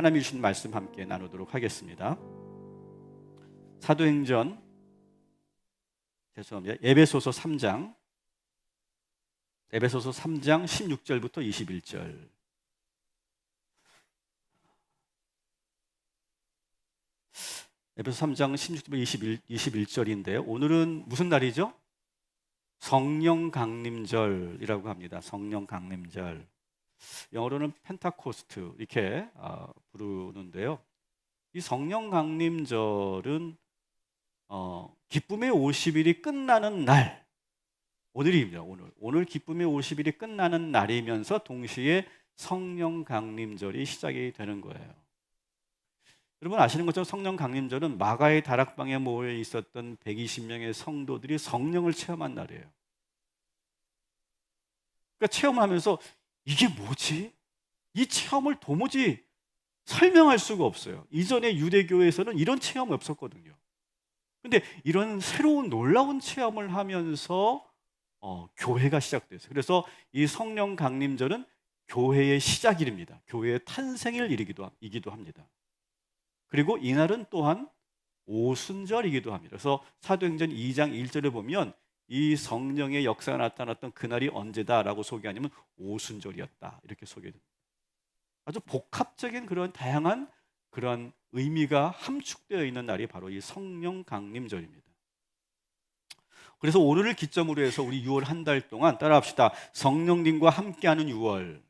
하나님이 주신 말씀 함께 나누도록 하겠습니다. 사도행전 에베소서 3장 16절부터 21절. 에베소 3장 16절부터 21절인데 오늘은 무슨 날이죠? 성령 강림절이라고 합니다. 성령 강림절. 영어로는 펜타코스트 이렇게 부르는데요. 이 성령 강림절은 기쁨의 50일이 끝나는 날, 오늘입니다. 오늘 기쁨의 50일이 끝나는 날이면서 동시에 성령 강림절이 시작이 되는 거예요. 여러분 아시는 것처럼 성령 강림절은 마가의 다락방에 모여 있었던 120명의 성도들이 성령을 체험한 날이에요. 그러니까 체험하면서 이게 뭐지? 이 체험을 도무지 설명할 수가 없어요. 이전에 유대교에서는 이런 체험이 없었거든요. 근데 이런 새로운 놀라운 체험을 하면서 교회가 시작됐어요. 그래서 이 성령 강림절은 교회의 시작일입니다. 교회의 탄생일이기도 합니다. 그리고 이날은 또한 오순절이기도 합니다. 그래서 사도행전 2장 1절에 보면 이 성령의 역사가 나타났던 그날이 언제다라고 소개하냐면 오순절이었다 이렇게 소개됩니다. 아주 복합적인 그런 다양한 그런 의미가 함축되어 있는 날이 바로 이 성령 강림절입니다. 그래서 오늘을 기점으로 해서 우리 6월 한 달 동안 따라합시다. 성령님과 함께하는 6월.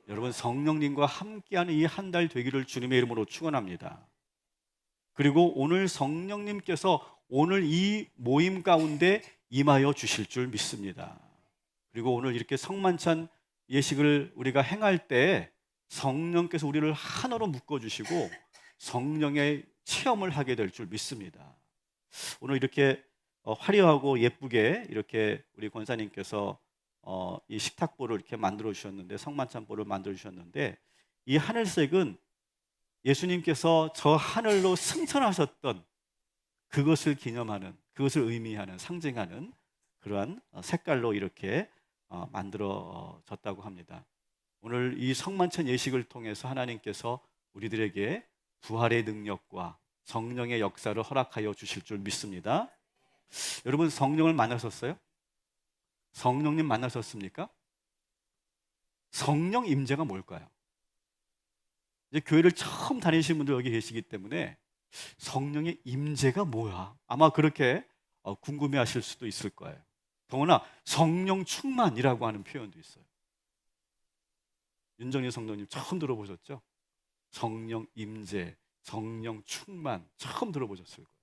여러분 성령님과 함께하는 이 한 달 되기를 주님의 이름으로 축원합니다. 그리고 오늘 성령님께서 오늘 이 모임 가운데 임하여 주실 줄 믿습니다. 그리고 오늘 이렇게 성만찬 예식을 우리가 행할 때 성령께서 우리를 하나로 묶어주시고 성령의 체험을 하게 될 줄 믿습니다. 오늘 이렇게 화려하고 예쁘게 이렇게 우리 권사님께서 이 식탁보를 이렇게 만들어 주셨는데 성만찬보를 만들어 주셨는데 이 하늘색은 예수님께서 저 하늘로 승천하셨던 그것을 기념하는, 그것을 의미하는, 상징하는 그러한 색깔로 이렇게 만들어졌다고 합니다. 오늘 이 성만찬 예식을 통해서 하나님께서 우리들에게 부활의 능력과 성령의 역사를 허락하여 주실 줄 믿습니다. 여러분 성령을 만나셨어요? 성령님 만나셨습니까? 성령 임재가 뭘까요? 이제 교회를 처음 다니시는 분들 여기 계시기 때문에 성령의 임재가 뭐야? 아마 그렇게 궁금해하실 수도 있을 거예요. 더구나 성령 충만이라고 하는 표현도 있어요. 윤정희 성도님 처음 들어보셨죠? 성령 임재, 성령 충만 처음 들어보셨을 거예요.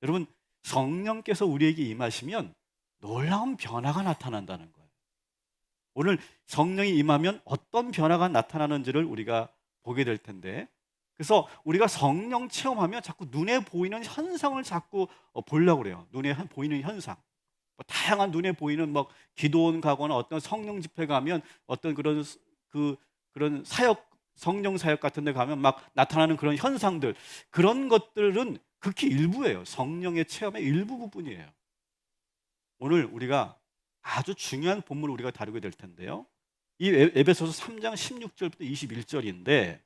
여러분 성령께서 우리에게 임하시면 놀라운 변화가 나타난다는 거예요. 오늘 성령이 임하면 어떤 변화가 나타나는지를 우리가 보게 될 텐데, 그래서 우리가 성령 체험하면 자꾸 눈에 보이는 현상을 자꾸 보려고 그래요. 눈에 보이는 현상, 다양한 눈에 보이는 기도원 가거나 어떤 성령 집회 가면 어떤 그런 사역, 성령 사역 같은 데 가면 막 나타나는 그런 현상들, 그런 것들은 극히 일부예요. 성령의 체험의 일부 부분이에요. 오늘 우리가 아주 중요한 본문을 우리가 다루게 될 텐데요. 이 에베소서 3장 16절부터 21절인데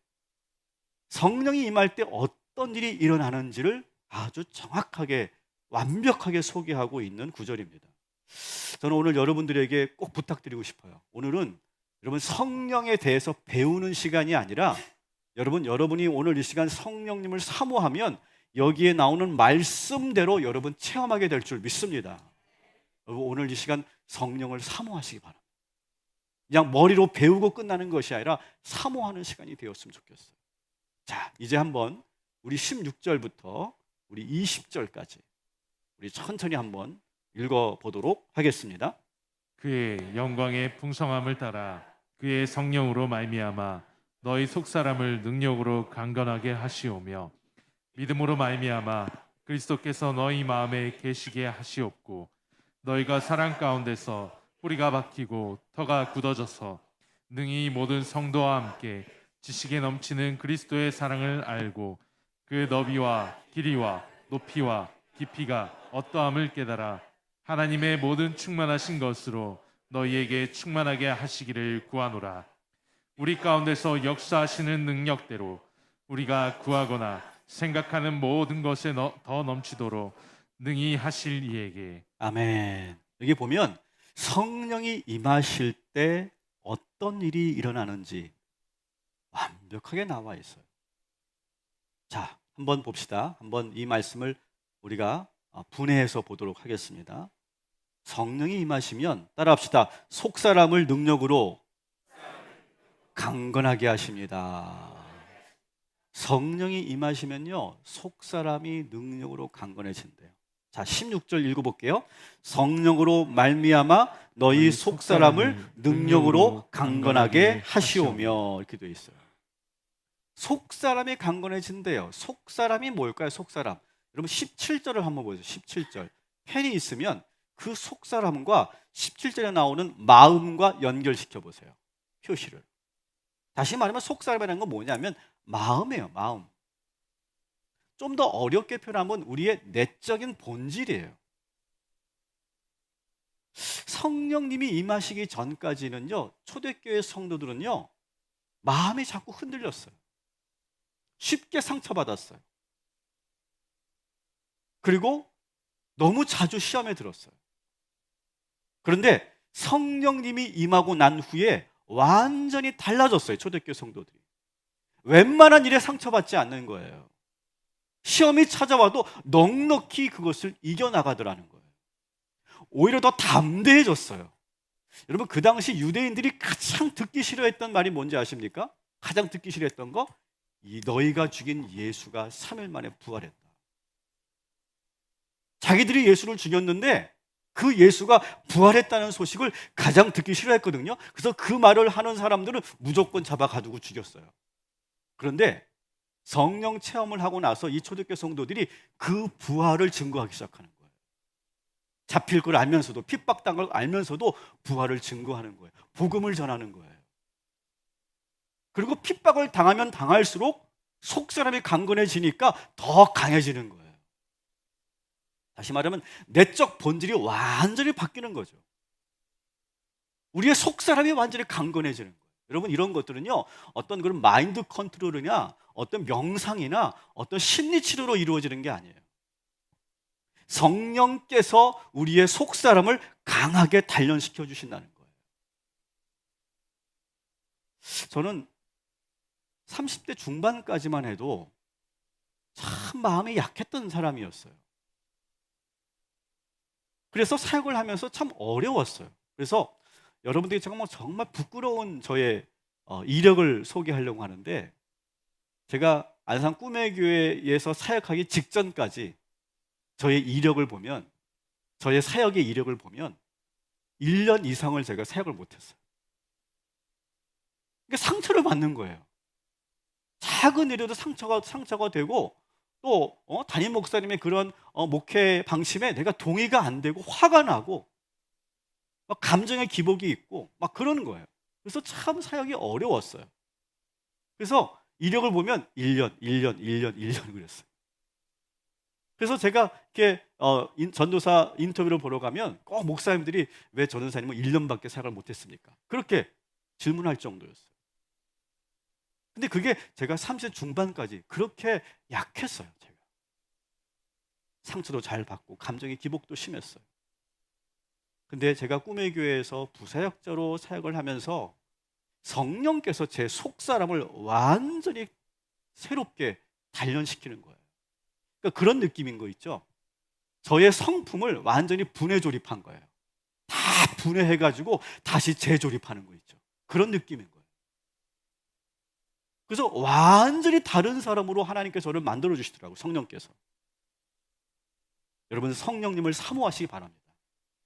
성령이 임할 때 어떤 일이 일어나는지를 아주 정확하게 완벽하게 소개하고 있는 구절입니다. 저는 오늘 여러분들에게 꼭 부탁드리고 싶어요. 오늘은 여러분 성령에 대해서 배우는 시간이 아니라 여러분이 오늘 이 시간 성령님을 사모하면 여기에 나오는 말씀대로 여러분 체험하게 될 줄 믿습니다. 여러분 오늘 이 시간 성령을 사모하시기 바랍니다. 그냥 머리로 배우고 끝나는 것이 아니라 사모하는 시간이 되었으면 좋겠어요. 자, 이제 한번 우리 16절부터 우리 20절까지 우리 천천히 한번 읽어보도록 하겠습니다. 그의 영광의 풍성함을 따라 그의 성령으로 말미암아 너희 속사람을 능력으로 강건하게 하시오며 믿음으로 말미암아 그리스도께서 너희 마음에 계시게 하시옵고 너희가 사랑 가운데서 뿌리가 박히고 터가 굳어져서 능히 모든 성도와 함께 지식에 넘치는 그리스도의 사랑을 알고 그 너비와 길이와 높이와 깊이가 어떠함을 깨달아 하나님의 모든 충만하신 것으로 너희에게 충만하게 하시기를 구하노라. 우리 가운데서 역사하시는 능력대로 우리가 구하거나 생각하는 모든 것에 더 넘치도록 능히 하실 이에게. 아멘. 여기 보면 성령이 임하실 때 어떤 일이 일어나는지 완벽하게 나와 있어요. 자, 한번 봅시다. 한번 이 말씀을 우리가 분해해서 보도록 하겠습니다. 성령이 임하시면 따라합시다. 속 사람을 능력으로 강건하게 하십니다. 성령이 임하시면요, 속 사람이 능력으로 강건해진대요. 자, 16절 읽어볼게요. 성령으로 말미암아 너희 속 사람을 능력으로 강건하게 하시오며, 이렇게 되어 있어요. 속 사람이 강건해진대요. 속 사람이 뭘까요? 속 사람. 여러분 17절을 한번 보세요. 17절. 펜이 있으면 그 속 사람과 17절에 나오는 마음과 연결시켜 보세요. 표시를. 다시 말하면 속 사람이라는 건 뭐냐면 마음이에요. 마음. 좀 더 어렵게 표현하면 우리의 내적인 본질이에요. 성령님이 임하시기 전까지는요, 초대교회 성도들은요, 마음이 자꾸 흔들렸어요. 쉽게 상처받았어요. 그리고 너무 자주 시험에 들었어요. 그런데 성령님이 임하고 난 후에 완전히 달라졌어요. 초대교회 성도들이. 웬만한 일에 상처받지 않는 거예요. 시험이 찾아와도 넉넉히 그것을 이겨나가더라는 거예요. 오히려 더 담대해졌어요. 여러분, 그 당시 유대인들이 가장 듣기 싫어했던 말이 뭔지 아십니까? 가장 듣기 싫어했던 거? 너희가 죽인 예수가 3일 만에 부활했다. 자기들이 예수를 죽였는데 그 예수가 부활했다는 소식을 가장 듣기 싫어했거든요. 그래서 그 말을 하는 사람들은 무조건 잡아 가두고 죽였어요. 그런데 성령 체험을 하고 나서 이 초대교회 성도들이 그 부활을 증거하기 시작하는 거예요. 잡힐 걸 알면서도, 핍박당할 걸 알면서도 부활을 증거하는 거예요. 복음을 전하는 거예요. 그리고 핍박을 당하면 당할수록 속 사람이 강건해지니까 더 강해지는 거예요. 다시 말하면 내적 본질이 완전히 바뀌는 거죠. 우리의 속 사람이 완전히 강건해지는 거예요. 여러분, 이런 것들은요, 어떤 그런 마인드 컨트롤이나 어떤 명상이나 어떤 심리 치료로 이루어지는 게 아니에요. 성령께서 우리의 속 사람을 강하게 단련시켜 주신다는 거예요. 저는 30대 중반까지만 해도 참 마음이 약했던 사람이었어요. 그래서 사역을 하면서 참 어려웠어요. 그래서 여러분들이 정말 부끄러운 저의 이력을 소개하려고 하는데, 제가 안산 꿈의 교회에서 사역하기 직전까지 저의 이력을 보면, 저의 사역의 이력을 보면 1년 이상을 제가 사역을 못했어요. 그러니까 상처를 받는 거예요. 작은 일에도 상처가 되고, 또 담임 목사님의 그런 목회 방침에 내가 동의가 안 되고 화가 나고 막 감정의 기복이 있고 막 그러는 거예요. 그래서 참 사역이 어려웠어요. 그래서 이력을 보면 1년 그랬어요. 그래서 제가 이렇게 전도사 인터뷰를 보러 가면 꼭 목사님들이 왜 전도사님은 1년밖에 사역을 못했습니까? 그렇게 질문할 정도였어요. 근데 그게 제가 30대 중반까지 그렇게 약했어요. 제가 상처도 잘 받고 감정의 기복도 심했어요. 근데 제가 꿈의 교회에서 부사역자로 사역을 하면서 성령께서 제 속사람을 완전히 새롭게 단련시키는 거예요. 그러니까 그런 느낌인 거 있죠. 저의 성품을 완전히 분해 조립한 거예요. 다 분해해가지고 다시 재조립하는 거 있죠. 그런 느낌인 거예요. 그래서 완전히 다른 사람으로 하나님께서 저를 만들어 주시더라고요. 성령께서. 여러분, 성령님을 사모하시기 바랍니다.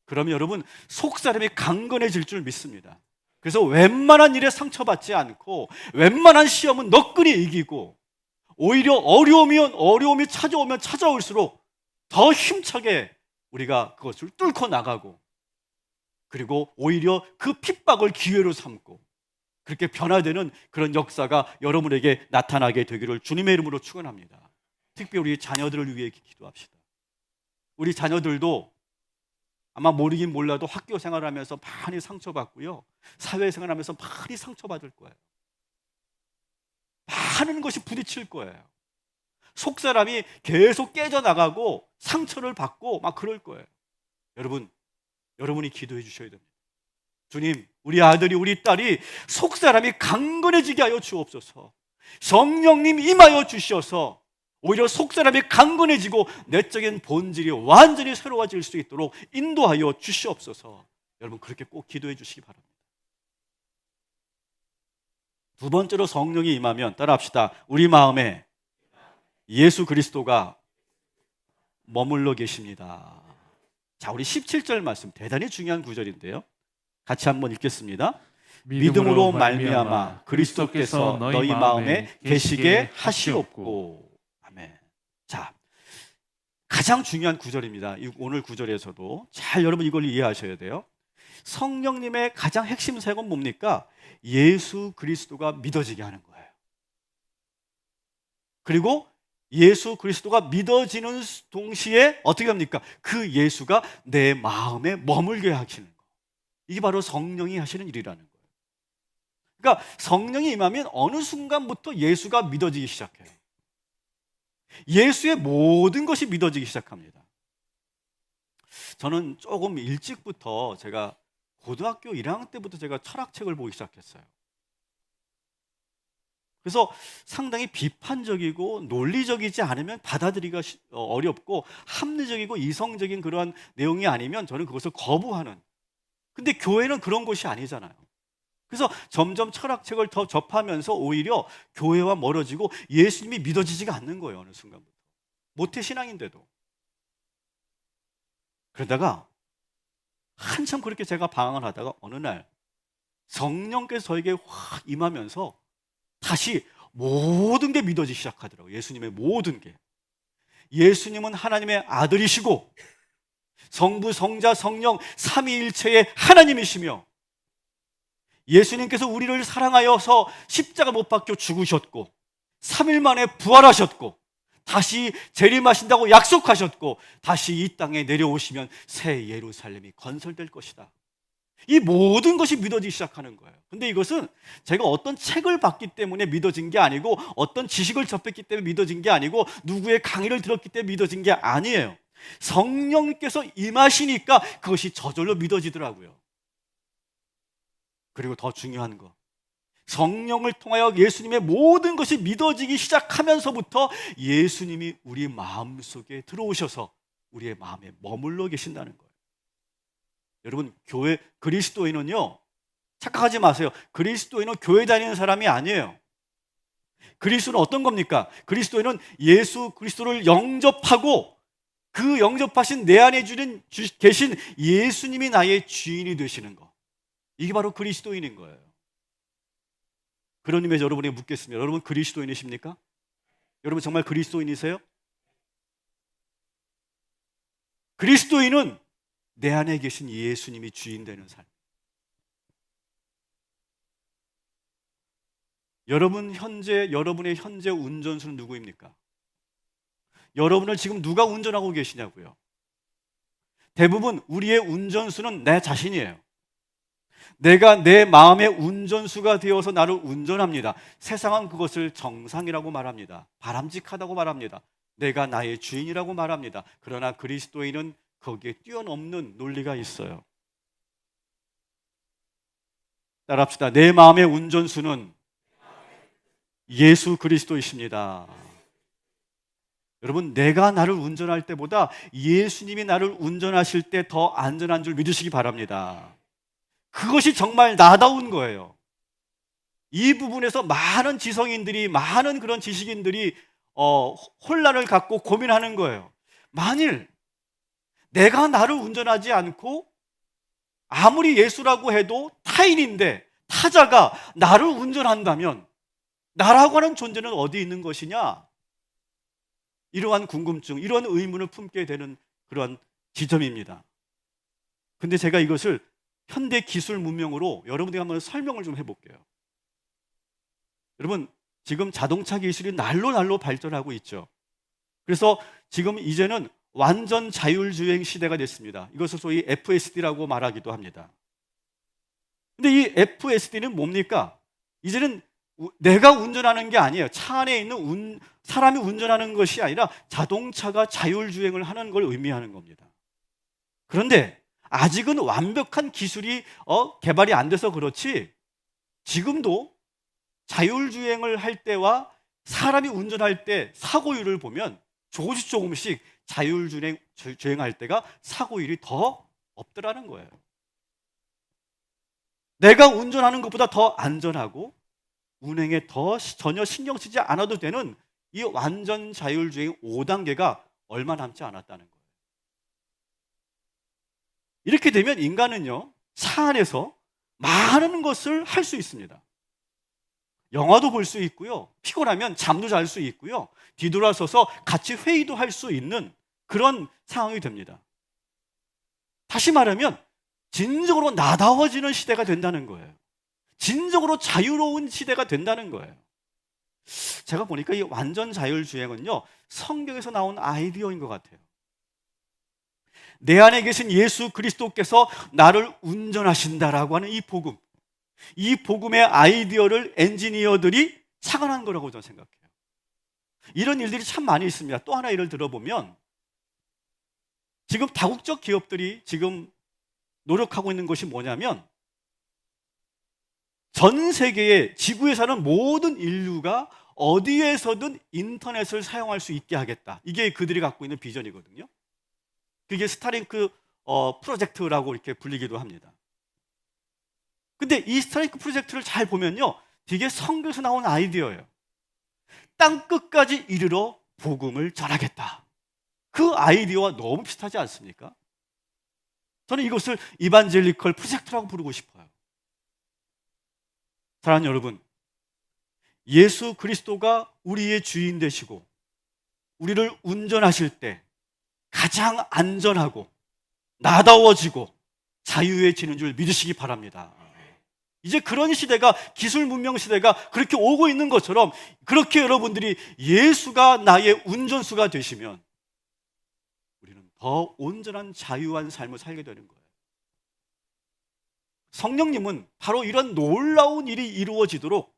그러면 여러분 속사람이 강건해질 줄 믿습니다. 그래서 웬만한 일에 상처받지 않고 웬만한 시험은 너끈히 이기고, 오히려 어려움이 찾아오면 찾아올수록 더 힘차게 우리가 그것을 뚫고 나가고, 그리고 오히려 그 핍박을 기회로 삼고, 그렇게 변화되는 그런 역사가 여러분에게 나타나게 되기를 주님의 이름으로 축원합니다. 특별히 우리 자녀들을 위해 기도합시다. 우리 자녀들도 아마 모르긴 몰라도 학교 생활하면서 많이 상처받고요, 사회생활하면서 많이 상처받을 거예요. 많은 것이 부딪힐 거예요. 속사람이 계속 깨져나가고 상처를 받고 막 그럴 거예요. 여러분이 기도해 주셔야 됩니다. 주님, 우리 아들이 우리 딸이 속사람이 강건해지게 하여 주옵소서. 성령님 임하여 주셔서 오히려 속사람이 강건해지고 내적인 본질이 완전히 새로워질 수 있도록 인도하여 주시옵소서. 여러분 그렇게 꼭 기도해 주시기 바랍니다. 두 번째로 성령이 임하면 따라합시다. 우리 마음에 예수 그리스도가 머물러 계십니다. 자, 우리 17절 말씀 대단히 중요한 구절인데요. 같이 한번 읽겠습니다. 믿음으로 말미암아 그리스도께서 너희 마음에 계시게 하시옵고. 아멘. 자, 가장 중요한 구절입니다. 오늘 구절에서도 잘 여러분 이걸 이해하셔야 돼요. 성령님의 가장 핵심 사역은 뭡니까? 예수 그리스도가 믿어지게 하는 거예요. 그리고 예수 그리스도가 믿어지는 동시에 어떻게 합니까? 그 예수가 내 마음에 머물게 하시는 거. 이게 바로 성령이 하시는 일이라는 거예요. 그러니까 성령이 임하면 어느 순간부터 예수가 믿어지기 시작해요. 예수의 모든 것이 믿어지기 시작합니다. 저는 조금 일찍부터 제가 고등학교 1학년 때부터 제가 철학책을 보기 시작했어요. 그래서 상당히 비판적이고 논리적이지 않으면 받아들이기가 어렵고 합리적이고 이성적인 그러한 내용이 아니면 저는 그것을 거부하는. 근데 교회는 그런 곳이 아니잖아요. 그래서 점점 철학책을 더 접하면서 오히려 교회와 멀어지고 예수님이 믿어지지가 않는 거예요. 어느 순간부터. 모태신앙인데도. 그러다가 한참 그렇게 제가 방황을 하다가 어느 날 성령께서 저에게 확 임하면서 다시 모든 게 믿어지기 시작하더라고요. 예수님의 모든 게. 예수님은 하나님의 아들이시고 성부, 성자, 성령 삼위일체의 하나님이시며 예수님께서 우리를 사랑하여서 십자가 못 박혀 죽으셨고 3일 만에 부활하셨고 다시 재림하신다고 약속하셨고 다시 이 땅에 내려오시면 새 예루살렘이 건설될 것이다. 이 모든 것이 믿어지기 시작하는 거예요. 근데 이것은 제가 어떤 책을 봤기 때문에 믿어진 게 아니고 어떤 지식을 접했기 때문에 믿어진 게 아니고 누구의 강의를 들었기 때문에 믿어진 게 아니에요. 성령께서 임하시니까 그것이 저절로 믿어지더라고요. 그리고 더 중요한 거, 성령을 통하여 예수님의 모든 것이 믿어지기 시작하면서부터 예수님이 우리 마음속에 들어오셔서 우리의 마음에 머물러 계신다는 거예요. 여러분, 교회 그리스도인은요, 착각하지 마세요. 그리스도인은 교회 다니는 사람이 아니에요. 그리스도는 어떤 겁니까? 그리스도인은 예수 그리스도를 영접하고 그 영접하신 내 안에 계신 예수님이 나의 주인이 되시는 거. 이게 바로 그리스도인인 거예요. 그런 의미에서 여러분에게 묻겠습니다. 여러분 그리스도인이십니까? 여러분 정말 그리스도인이세요? 그리스도인은 내 안에 계신 예수님이 주인 되는 삶. 여러분의 현재 운전수는 누구입니까? 여러분을 지금 누가 운전하고 계시냐고요? 대부분 우리의 운전수는 내 자신이에요. 내가 내 마음의 운전수가 되어서 나를 운전합니다. 세상은 그것을 정상이라고 말합니다. 바람직하다고 말합니다. 내가 나의 주인이라고 말합니다. 그러나 그리스도인은 거기에 뛰어넘는 논리가 있어요. 따라합시다. 내 마음의 운전수는 예수 그리스도이십니다. 여러분, 내가 나를 운전할 때보다 예수님이 나를 운전하실 때 더 안전한 줄 믿으시기 바랍니다. 그것이 정말 나다운 거예요. 이 부분에서 많은 지성인들이, 많은 그런 지식인들이 혼란을 갖고 고민하는 거예요. 만일 내가 나를 운전하지 않고 아무리 예수라고 해도 타인인데 타자가 나를 운전한다면 나라고 하는 존재는 어디 있는 것이냐? 이러한 궁금증, 이러한 의문을 품게 되는 그러한 지점입니다. 근데 제가 이것을 현대 기술 문명으로 여러분들에게 한번 설명을 좀 해볼게요. 여러분, 지금 자동차 기술이 날로 발전하고 있죠. 그래서 지금 이제는 완전 자율주행 시대가 됐습니다. 이것을 소위 FSD라고 말하기도 합니다. 근데 이 FSD는 뭡니까? 이제는 내가 운전하는 게 아니에요. 차 안에 있는 사람이 운전하는 것이 아니라 자동차가 자율주행을 하는 걸 의미하는 겁니다. 그런데 아직은 완벽한 기술이 개발이 안 돼서 그렇지, 지금도 자율주행을 할 때와 사람이 운전할 때 사고율을 보면 조금씩 자율주행할 때가 사고율이 더 없더라는 거예요. 내가 운전하는 것보다 더 안전하고 운행에 전혀 신경 쓰지 않아도 되는 이 완전 자율주행 5단계가 얼마 남지 않았다는 거예요. 이렇게 되면 인간은요, 차 안에서 많은 것을 할 수 있습니다. 영화도 볼 수 있고요, 피곤하면 잠도 잘 수 있고요, 뒤돌아서서 같이 회의도 할 수 있는 그런 상황이 됩니다. 다시 말하면 진정으로 나다워지는 시대가 된다는 거예요. 진정으로 자유로운 시대가 된다는 거예요. 제가 보니까 이 완전 자율주행은요, 성경에서 나온 아이디어인 것 같아요. 내 안에 계신 예수 그리스도께서 나를 운전하신다라고 하는 이 복음, 이 복음의 아이디어를 엔지니어들이 착안한 거라고 저는 생각해요. 이런 일들이 참 많이 있습니다. 또 하나 예를 들어보면, 지금 다국적 기업들이 지금 노력하고 있는 것이 뭐냐면, 전 세계의 지구에 사는 모든 인류가 어디에서든 인터넷을 사용할 수 있게 하겠다. 이게 그들이 갖고 있는 비전이거든요. 그게 스타링크 프로젝트라고 이렇게 불리기도 합니다. 근데 이 스타링크 프로젝트를 잘 보면요, 되게 성경에서 나온 아이디어예요. 땅 끝까지 이르러 복음을 전하겠다. 그 아이디어와 너무 비슷하지 않습니까? 저는 이것을 이반젤리컬 프로젝트라고 부르고 싶어요. 사랑하는 여러분, 예수 그리스도가 우리의 주인 되시고 우리를 운전하실 때 가장 안전하고 나다워지고 자유해지는 줄 믿으시기 바랍니다. 이제 그런 시대가, 기술 문명 시대가 그렇게 오고 있는 것처럼, 그렇게 여러분들이 예수가 나의 운전수가 되시면 우리는 더 온전한 자유한 삶을 살게 되는 거예요. 성령님은 바로 이런 놀라운 일이 이루어지도록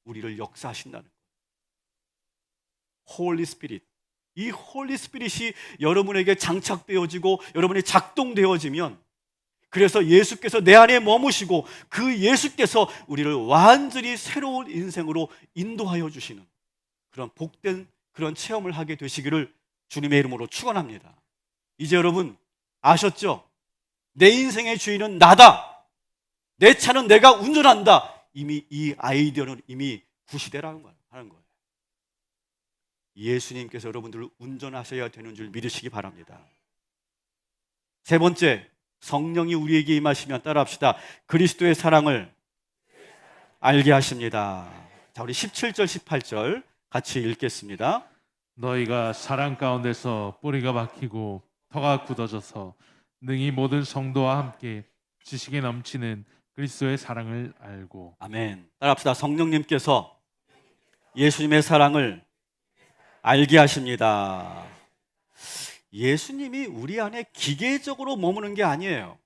우리를 역사하신다는 거예요. 홀리 스피릿. 이 홀리 스피릿이 여러분에게 장착되어지고 여러분이 작동되어지면, 그래서 예수께서 내 안에 머무시고 그 예수께서 우리를 완전히 새로운 인생으로 인도하여 주시는 그런 복된 그런 체험을 하게 되시기를 주님의 이름으로 축원합니다. 이제 여러분 아셨죠? 내 인생의 주인은 나다. 내 차는 내가 운전한다. 이미 이 아이디어는 이미 구시대라는 거예요. 하는 거예요. 예수님께서 여러분들을 운전하셔야 되는 줄 믿으시기 바랍니다. 세 번째, 성령이 우리에게 임하시면 따라합시다. 그리스도의 사랑을 알게 하십니다. 자, 우리 17절 18절 같이 읽겠습니다. 너희가 사랑 가운데서 뿌리가 박히고 터가 굳어져서 능히 모든 성도와 함께 지식에 넘치는 그리스도의 사랑을 알고. 아멘. 따라합시다. 성령님께서 예수님의 사랑을 알게 하십니다. 예수님이 우리 안에 기계적으로 머무는 게 아니에요.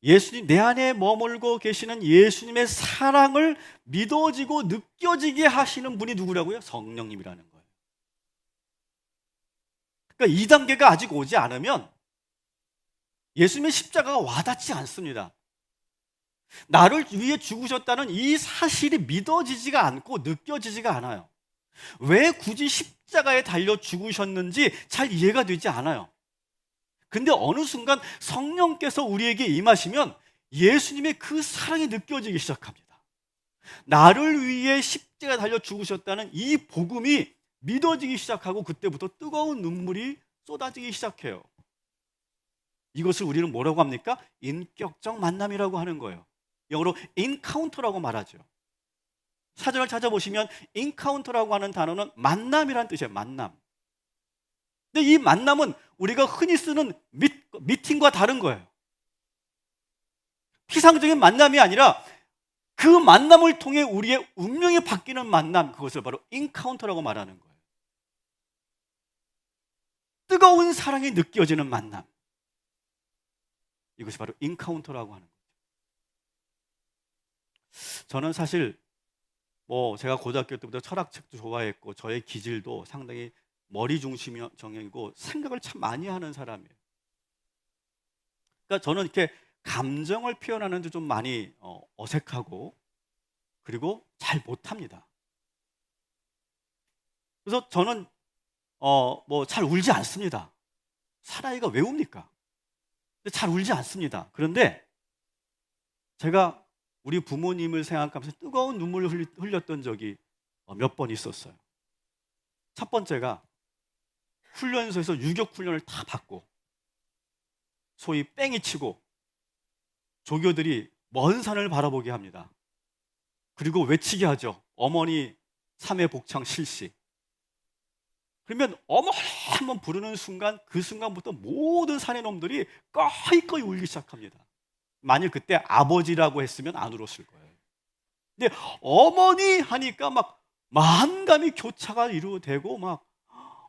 예수님, 내 안에 머물고 계시는 예수님의 사랑을 믿어지고 느껴지게 하시는 분이 누구라고요? 성령님이라는 거예요. 그러니까 이 단계가 아직 오지 않으면 예수님의 십자가가 와닿지 않습니다. 나를 위해 죽으셨다는 이 사실이 믿어지지가 않고 느껴지지가 않아요. 왜 굳이 십자가에 달려 죽으셨는지 잘 이해가 되지 않아요. 근데 어느 순간 성령께서 우리에게 임하시면 예수님의 그 사랑이 느껴지기 시작합니다. 나를 위해 십자가에 달려 죽으셨다는 이 복음이 믿어지기 시작하고, 그때부터 뜨거운 눈물이 쏟아지기 시작해요. 이것을 우리는 뭐라고 합니까? 인격적 만남이라고 하는 거예요. 영어로 인카운터라고 말하죠. 사전을 찾아보시면 인카운터라고 하는 단어는 만남이라는 뜻이에요. 만남. 근데 이 만남은 우리가 흔히 쓰는 미팅과 다른 거예요. 피상적인 만남이 아니라 그 만남을 통해 우리의 운명이 바뀌는 만남, 그것을 바로 인카운터라고 말하는 거예요. 뜨거운 사랑이 느껴지는 만남, 이것이 바로 인카운터라고 하는 거예요. 저는 사실 뭐 제가 고등학교 때부터 철학책도 좋아했고 저의 기질도 상당히 머리 중심형이고 생각을 참 많이 하는 사람이에요. 그러니까 저는 이렇게 감정을 표현하는데 좀 많이 어색하고 그리고 잘 못합니다. 그래서 저는 뭐 잘 울지 않습니다. 사나이가 왜 웁니까? 근데 잘 울지 않습니다. 그런데 제가 우리 부모님을 생각하면서 뜨거운 눈물을 흘렸던 적이 몇 번 있었어요. 첫 번째가 훈련소에서 유격 훈련을 다 받고 소위 뺑이 치고 조교들이 먼 산을 바라보게 합니다. 그리고 외치게 하죠. 어머니 3회 복창 실시. 그러면 어머니 한번 부르는 순간 그 순간부터 모든 산의 놈들이 꺼이꺼이 울기 시작합니다. 만일 그때 아버지라고 했으면 안 울었을 거예요. 근데 어머니 하니까 막 만감이 교차가 이루어지고 막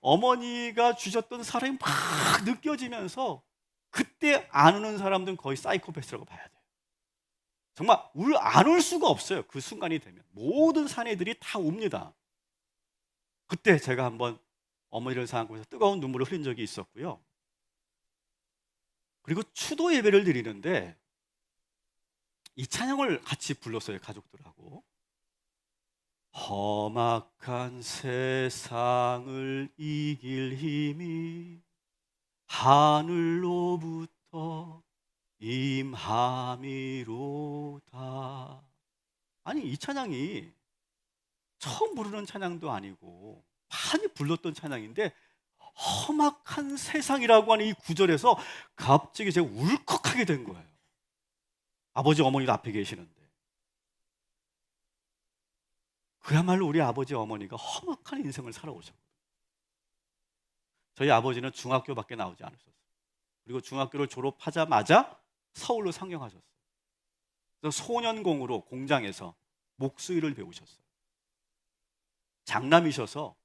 어머니가 주셨던 사랑이 막 느껴지면서 그때 안 우는 사람들은 거의 사이코패스라고 봐야 돼요. 정말 안 울 수가 없어요. 그 순간이 되면 모든 사내들이 다 웁니다. 그때 제가 한번 어머니를 생각하면서 뜨거운 눈물을 흘린 적이 있었고요. 그리고 추도 예배를 드리는데 이 찬양을 같이 불렀어요. 가족들하고. 험악한 세상을 이길 힘이 하늘로부터 임함이로다. 아니 이 찬양이 처음 부르는 찬양도 아니고 많이 불렀던 찬양인데 험악한 세상이라고 하는 이 구절에서 갑자기 제가 울컥하게 된 거예요. 아버지 어머니도 앞에 계시는데 그야말로 우리 아버지 어머니가 험악한 인생을 살아오셨거든요. 저희 아버지는 중학교밖에 나오지 않으셨어요. 그리고 중학교를 졸업하자마자 서울로 상경하셨어요. 그래서 소년공으로 공장에서 목수일을 배우셨어요. 장남이셔서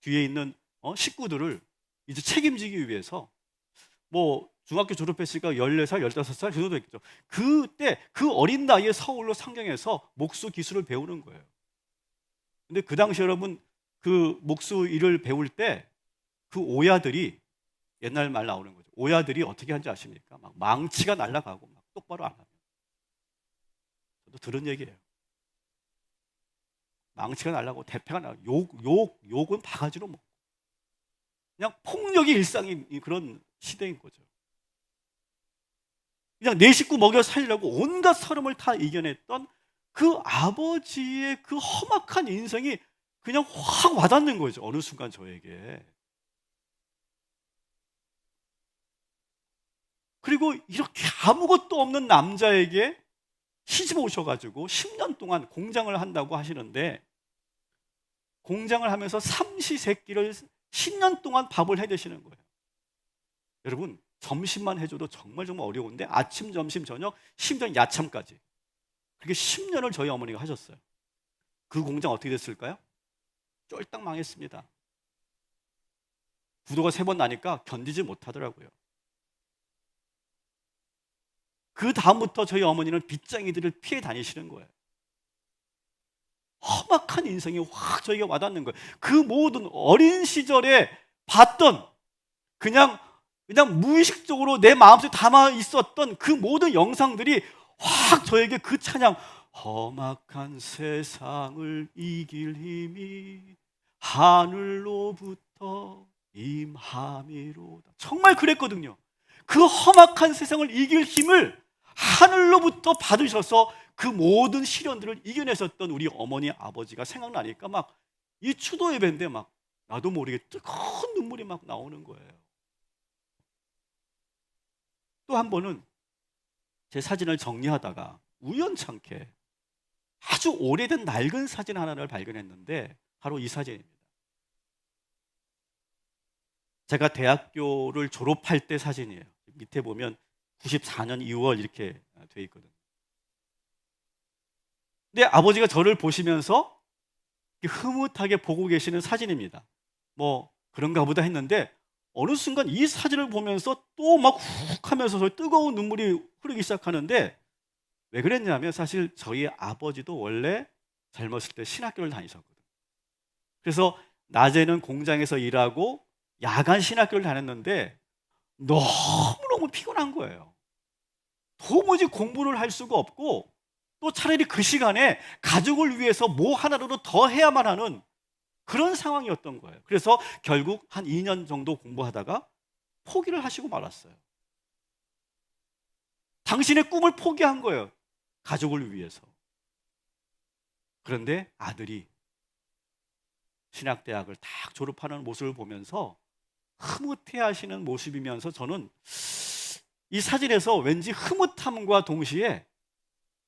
뒤에 있는 식구들을 이제 책임지기 위해서 뭐 중학교 졸업했으니까 14살, 15살 그 정도 됐겠죠. 그때 그 어린 나이에 서울로 상경해서 목수 기술을 배우는 거예요. 근데 그 당시 여러분 그 목수 일을 배울 때 그 오야들이 옛날 말 나오는 거죠. 오야들이 어떻게 하는지 아십니까? 막 망치가 날아가고 막 똑바로 안 하면. 저도 들은 얘기예요. 망치가 날아가고 대패가 날아가고 욕은 바가지로 먹고 그냥 폭력이 일상인 그런 시대인 거죠. 그냥 내 식구 먹여 살리려고 온갖 서름을 다 이겨냈던 그 아버지의 그 험악한 인생이 그냥 확 와닿는 거죠. 어느 순간 저에게. 그리고 이렇게 아무것도 없는 남자에게 시집 오셔가지고 10년 동안 공장을 한다고 하시는데 공장을 하면서 삼시세끼를 10년 동안 밥을 해 드시는 거예요. 여러분 점심만 해줘도 정말 어려운데 아침, 점심, 저녁, 심지어 야참까지 그렇게 10년을 저희 어머니가 하셨어요. 그 공장 어떻게 됐을까요? 쫄딱 망했습니다. 부도가 3번 나니까 견디지 못하더라고요. 그 다음부터 저희 어머니는 빚쟁이들을 피해 다니시는 거예요. 험악한 인생이 확 저에게 와닿는 거예요. 그 모든 어린 시절에 봤던 그냥 무의식적으로 내 마음속에 담아 있었던 그 모든 영상들이 확 저에게 그 찬양 험악한 세상을 이길 힘이 하늘로부터 임함이로다. 정말 그랬거든요. 그 험악한 세상을 이길 힘을 하늘로부터 받으셔서 그 모든 시련들을 이겨내셨던 우리 어머니 아버지가 생각나니까 막 이 추도 예배인데 막 나도 모르게 뜨거운 눈물이 막 나오는 거예요. 또 한 번은 제 사진을 정리하다가 우연찮게 아주 오래된 낡은 사진 하나를 발견했는데 바로 이 사진입니다. 제가 대학교를 졸업할 때 사진이에요. 밑에 보면 94년 2월 이렇게 돼 있거든요. 근데 아버지가 저를 보시면서 흐뭇하게 보고 계시는 사진입니다. 뭐 그런가 보다 했는데 어느 순간 이 사진을 보면서 또 막 훅 하면서 뜨거운 눈물이 흐르기 시작하는데 왜 그랬냐면 사실 저희 아버지도 원래 젊었을 때 신학교를 다니셨거든요. 그래서 낮에는 공장에서 일하고 야간 신학교를 다녔는데 너무너무 피곤한 거예요. 도무지 공부를 할 수가 없고 또 차라리 그 시간에 가족을 위해서 뭐 하나라도 더 해야만 하는 그런 상황이었던 거예요. 그래서 결국 한 2년 정도 공부하다가 포기를 하시고 말았어요. 당신의 꿈을 포기한 거예요. 가족을 위해서. 그런데 아들이 신학대학을 딱 졸업하는 모습을 보면서 흐뭇해 하시는 모습이면서 저는 이 사진에서 왠지 흐뭇함과 동시에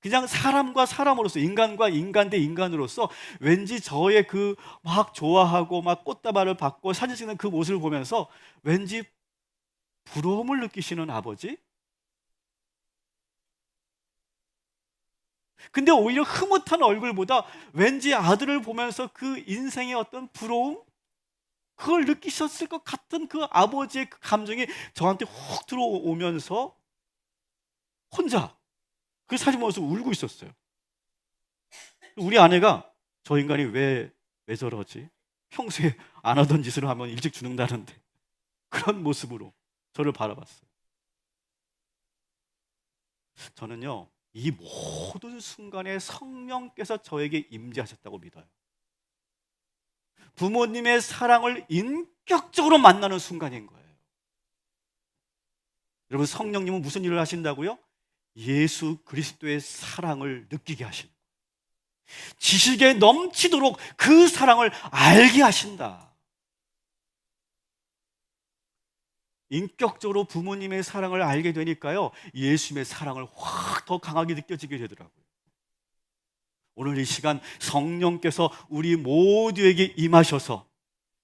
그냥 사람과 사람으로서, 인간과 인간 대 인간으로서 왠지 저의 그 막 좋아하고 막 꽃다발을 받고 사진 찍는 그 모습을 보면서 왠지 부러움을 느끼시는 아버지? 근데 오히려 흐뭇한 얼굴보다 왠지 아들을 보면서 그 인생의 어떤 부러움? 그걸 느끼셨을 것 같은 그 아버지의 그 감정이 저한테 훅 들어오면서 혼자 그 사진 보면서 울고 있었어요. 우리 아내가 저 인간이 왜 저러지? 평소에 안 하던 짓을 하면 일찍 죽는다는데 그런 모습으로 저를 바라봤어요. 저는요, 이 모든 순간에 성령께서 저에게 임재하셨다고 믿어요. 부모님의 사랑을 인격적으로 만나는 순간인 거예요. 여러분, 성령님은 무슨 일을 하신다고요? 예수 그리스도의 사랑을 느끼게 하십니다. 지식에 넘치도록 그 사랑을 알게 하신다. 인격적으로 부모님의 사랑을 알게 되니까요, 예수님의 사랑을 확 더 강하게 느껴지게 되더라고요. 오늘 이 시간 성령께서 우리 모두에게 임하셔서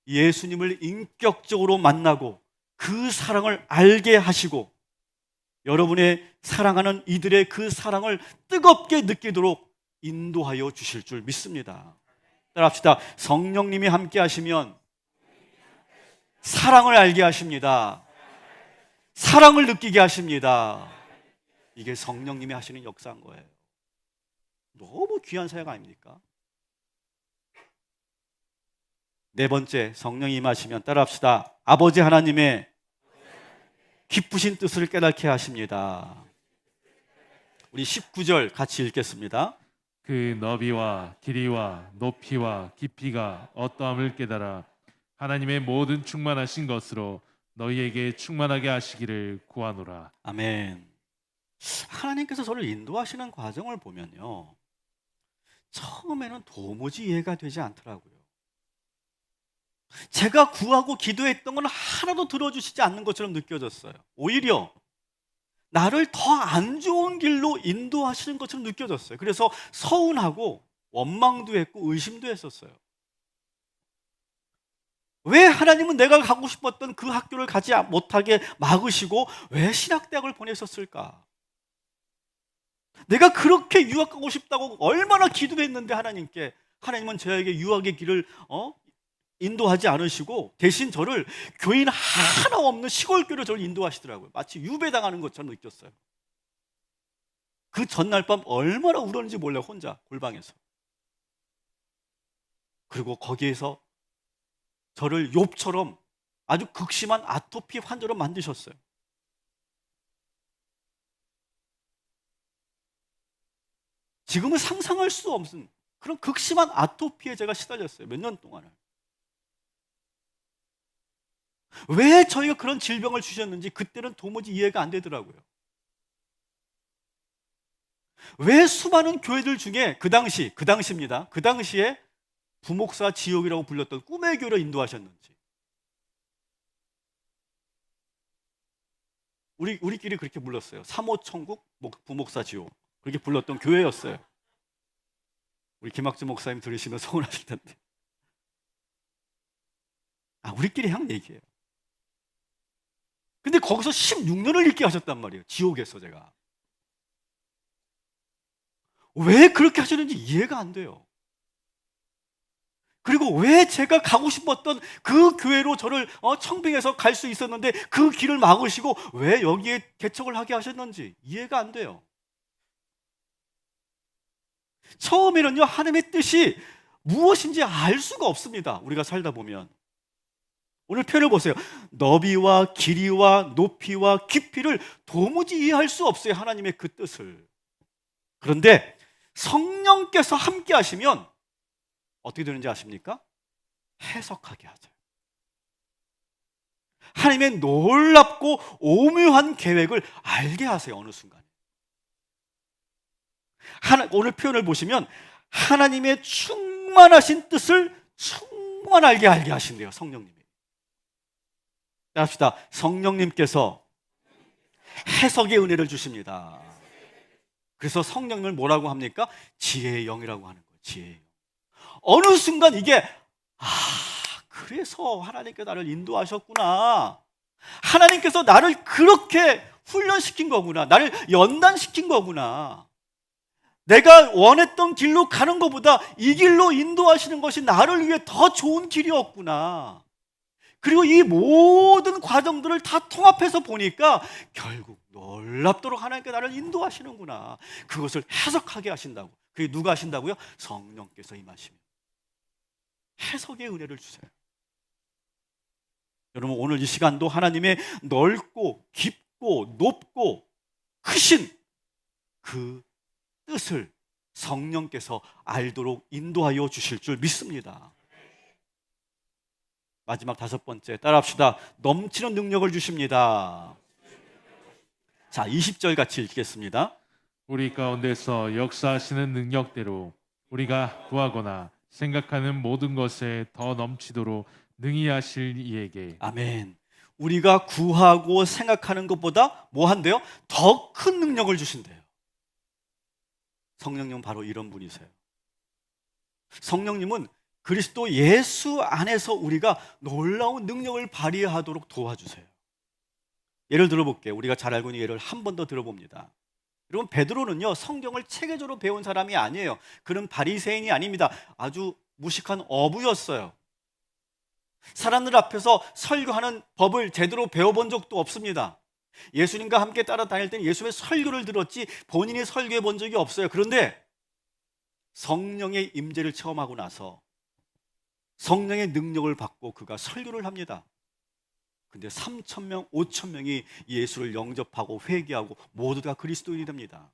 예수님을 인격적으로 만나고 그 사랑을 알게 하시고 여러분의 사랑하는 이들의 그 사랑을 뜨겁게 느끼도록 인도하여 주실 줄 믿습니다. 따라합시다. 성령님이 함께 하시면 사랑을 알게 하십니다. 사랑을 느끼게 하십니다. 이게 성령님이 하시는 역사인 거예요. 너무 귀한 사역 아닙니까? 네 번째, 성령이 임하시면 따라합시다. 아버지 하나님의 기쁘신 뜻을 깨닫게 하십니다. 우리 19절 같이 읽겠습니다. 그 너비와 길이와 높이와 깊이가 어떠함을 깨달아 하나님의 모든 충만하신 것으로 너희에게 충만하게 하시기를 구하노라. 아멘. 하나님께서 저를 인도하시는 과정을 보면요, 처음에는 도무지 이해가 되지 않더라고요. 제가 구하고 기도했던 건 하나도 들어주시지 않는 것처럼 느껴졌어요. 오히려 나를 더 안 좋은 길로 인도하시는 것처럼 느껴졌어요. 그래서 서운하고 원망도 했고 의심도 했었어요. 왜 하나님은 내가 가고 싶었던 그 학교를 가지 못하게 막으시고 왜 신학대학을 보내셨을까? 내가 그렇게 유학 가고 싶다고 얼마나 기도했는데 하나님은 저에게 유학의 길을 인도하지 않으시고 대신 저를 교인 하나 없는 시골교로 저를 인도하시더라고요. 마치 유배당하는 것처럼 느꼈어요. 그 전날 밤 얼마나 울었는지 몰라요. 혼자 골방에서. 그리고 거기에서 저를 욥처럼 아주 극심한 아토피 환자로 만드셨어요. 지금은 상상할 수 없는 그런 극심한 아토피에 제가 시달렸어요. 몇 년 동안을. 왜 저희가 그런 질병을 주셨는지 그때는 도무지 이해가 안 되더라고요. 왜 수많은 교회들 중에 그 당시입니다. 그 당시에 부목사 지옥이라고 불렸던 꿈의 교회를 인도하셨는지. 우리끼리 그렇게 불렀어요. 3호 천국 부목사 지옥. 그렇게 불렀던 교회였어요. 우리 김학주 목사님 들으시면 서운하실 텐데. 우리끼리 한 얘기예요. 근데 거기서 16년을 있게 하셨단 말이에요. 지옥에서 제가. 왜 그렇게 하셨는지 이해가 안 돼요. 그리고 왜 제가 가고 싶었던 그 교회로 저를 청빙해서 갈 수 있었는데 그 길을 막으시고 왜 여기에 개척을 하게 하셨는지 이해가 안 돼요. 처음에는요, 하나님의 뜻이 무엇인지 알 수가 없습니다. 우리가 살다 보면. 오늘 표현을 보세요. 너비와 길이와 높이와 깊이를 도무지 이해할 수 없어요. 하나님의 그 뜻을. 그런데 성령께서 함께 하시면 어떻게 되는지 아십니까? 해석하게 하죠. 하나님의 놀랍고 오묘한 계획을 알게 하세요. 어느 순간에. 오늘 표현을 보시면 하나님의 충만하신 뜻을 충만하게 알게 하신대요. 성령님이. 합시다. 성령님께서 해석의 은혜를 주십니다. 그래서 성령님을 뭐라고 합니까? 지혜의 영이라고 하는 거예요. 지혜의 영. 어느 순간 이게 그래서 하나님께서 나를 인도하셨구나. 하나님께서 나를 그렇게 훈련시킨 거구나. 나를 연단시킨 거구나. 내가 원했던 길로 가는 것보다 이 길로 인도하시는 것이 나를 위해 더 좋은 길이었구나. 그리고 이 모든 과정들을 다 통합해서 보니까 결국 놀랍도록 하나님께서 나를 인도하시는구나. 그것을 해석하게 하신다고. 그게 누가 하신다고요? 성령께서 임하시면. 해석의 은혜를 주세요. 여러분, 오늘 이 시간도 하나님의 넓고 깊고 높고 크신 그 뜻을 성령께서 알도록 인도하여 주실 줄 믿습니다. 마지막 5번째, 따라합시다. 넘치는 능력을 주십니다. 자, 20절 같이 읽겠습니다. 우리 가운데서 역사하시는 능력대로 우리가 구하거나 생각하는 모든 것에 더 넘치도록 능히 하실 이에게. 아멘. 우리가 구하고 생각하는 것보다 뭐 한대요? 더 큰 능력을 주신대요. 성령님은 바로 이런 분이세요. 성령님은 그리스도 예수 안에서 우리가 놀라운 능력을 발휘하도록 도와주세요. 예를 들어볼게요. 우리가 잘 알고 있는 예를 한 번 더 들어봅니다. 여러분, 베드로는요, 성경을 체계적으로 배운 사람이 아니에요. 그는 바리새인이 아닙니다. 아주 무식한 어부였어요. 사람들 앞에서 설교하는 법을 제대로 배워본 적도 없습니다. 예수님과 함께 따라다닐 때는 예수의 설교를 들었지 본인이 설교해 본 적이 없어요. 그런데 성령의 임재를 체험하고 나서 성령의 능력을 받고 그가 설교를 합니다. 근데 3,000명, 5,000명이 예수를 영접하고 회개하고 모두 다 그리스도인이 됩니다.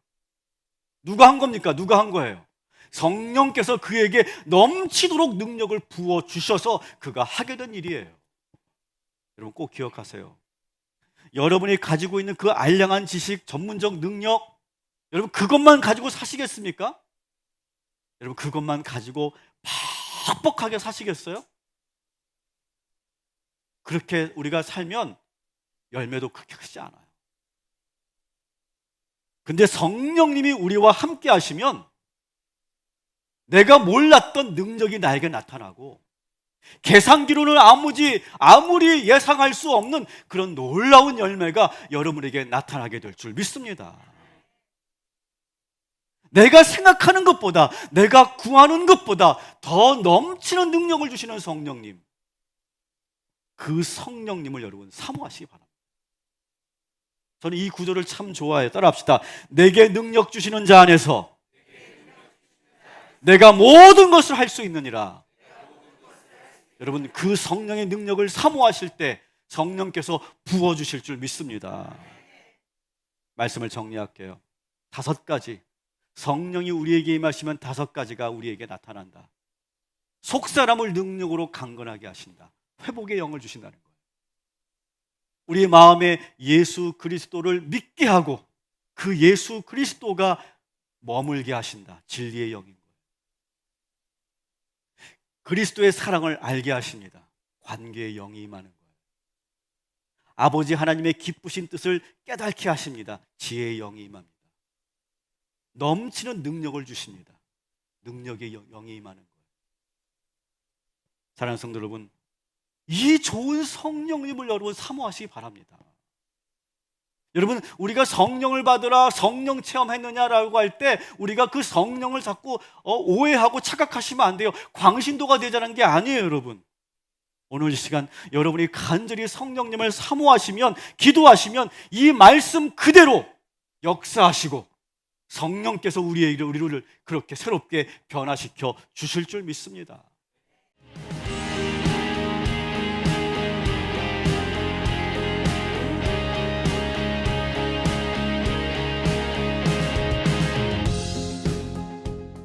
누가 한 겁니까? 누가 한 거예요? 성령께서 그에게 넘치도록 능력을 부어주셔서 그가 하게 된 일이에요. 여러분 꼭 기억하세요. 여러분이 가지고 있는 그 알량한 지식, 전문적 능력, 여러분 그것만 가지고 사시겠습니까? 여러분 그것만 가지고 퍽퍽하게 사시겠어요? 그렇게 우리가 살면 열매도 그렇게 크지 않아요. 근데 성령님이 우리와 함께 하시면 내가 몰랐던 능력이 나에게 나타나고 계산기로는 아무리 예상할 수 없는 그런 놀라운 열매가 여러분에게 나타나게 될 줄 믿습니다. 내가 생각하는 것보다, 내가 구하는 것보다 더 넘치는 능력을 주시는 성령님, 그 성령님을 여러분 사모하시기 바랍니다. 저는 이 구절을 참 좋아해요. 따라합시다. 내게 능력 주시는 자 안에서 내가 모든 것을 할 수 있느니라. 여러분 그 성령의 능력을 사모하실 때 성령께서 부어주실 줄 믿습니다. 말씀을 정리할게요. 5가지, 성령이 우리에게 임하시면 5가지가 우리에게 나타난다. 속사람을 능력으로 강건하게 하신다. 회복의 영을 주신다는 거예요. 우리의 마음에 예수 그리스도를 믿게 하고 그 예수 그리스도가 머물게 하신다. 진리의 영인 거예요. 그리스도의 사랑을 알게 하십니다. 관계의 영이 임하는 거예요. 아버지 하나님의 기쁘신 뜻을 깨닫게 하십니다. 지혜의 영이 임합니다. 넘치는 능력을 주십니다. 능력의 영이 임하는 거예요. 사랑하는 성도 여러분, 이 좋은 성령님을 여러분 사모하시기 바랍니다. 여러분 우리가 성령을 받으라 성령 체험했느냐라고 할 때 우리가 그 성령을 자꾸 오해하고 착각하시면 안 돼요. 광신도가 되자는 게 아니에요. 여러분 오늘 이 시간 여러분이 간절히 성령님을 사모하시면, 기도하시면 이 말씀 그대로 역사하시고 성령께서 우리를 그렇게 새롭게 변화시켜 주실 줄 믿습니다.